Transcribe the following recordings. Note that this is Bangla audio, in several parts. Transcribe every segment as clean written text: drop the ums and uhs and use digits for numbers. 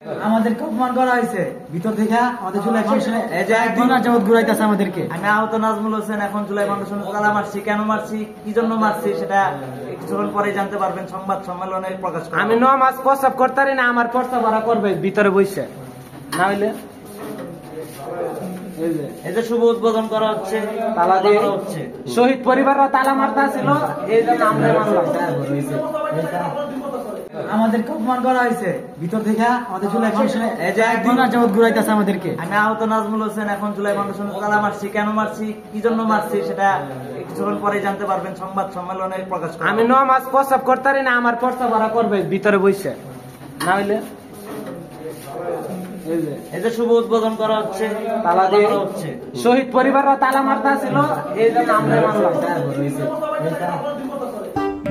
আমাদেরকে অপমান করা হয়েছে ভিতর থেকে আমাদের জুলাই ফাউন্ডেশনে একদিন যাবত ঘুরাইতেছে আমাদেরকে। আমি আহত নাজমুল হোসেন, এখন জুলাই ফাউন্ডেশনে তালা মারছি। কেন মারছি, কি জন্য মারছি সেটা কিছুক্ষণ পরে জানতে পারবেন, সংবাদ সম্মেলনে প্রকাশ করব। আমি নামাজ প্রস্তাব করতারি না, আমার প্রস্তাব ওরা করবে ভিতরে বসে, না হইলে এই যে শুভ উদ্বোধন করা হচ্ছে, তালা দিয়ে হচ্ছে। শহীদ পরিবাররা তালা মারতা ছিল, এই জন্য আমরা মানলাম। আমাদেরকে অপমান করা হয়েছে ভিতর থেকে আমাদের জুলাই ফাউন্ডেশনে একদিন যাবত ঘুরাইতেছে আমাদেরকে। আমি আহত নাজমুল হোসেন, এখন জুলাই ফাউন্ডেশনে তালা মারছি। কেন মারছি, কি জন্য মারছি সেটা কিছুক্ষণ পরে জানতে পারবেন, সংবাদ সম্মেলনে প্রকাশ করব। আমি নামাজ প্রস্তাব করতারি না, আমার প্রস্তাব ওরা করবে ভিতরে বসে, না হইলে এই যে শুভ উদ্বোধন করা হচ্ছে, তালা দিয়ে হচ্ছে। শহীদ পরিবাররা তালা মারতা ছিল, এই জন্য আমরা মানলাম।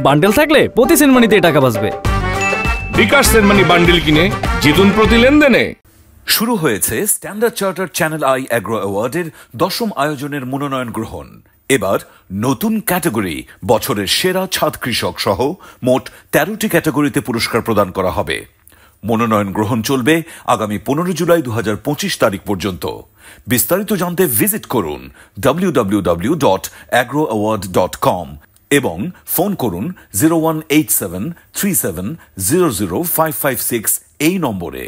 বান্ডেল থাকলে প্রতি সেনমানিতে টাকা বাঁচবে। বিকাশ সেনমানি বান্ডেল কিনে জিতুন প্রতি লেনদেনে। শুরু হয়েছে Standard Charter Channel I Agro অ্যাওয়ার্ডের 10ম আয়োজনের মনোনয়ন গ্রহণ। এবার নতুন ক্যাটাগরি বছরের সেরা ছাদ কৃষক সহ মোট 13টি ক্যাটাগরিতে পুরস্কার প্রদান করা হবে। মনোনয়ন গ্রহণ চলবে আগামী 15 জুলাই 2025 তারিখ পর্যন্ত। বিস্তারিত জানতে ভিজিট করুন www.agroaward.com এবং ফোন করুন 018737000556 এই নম্বরে।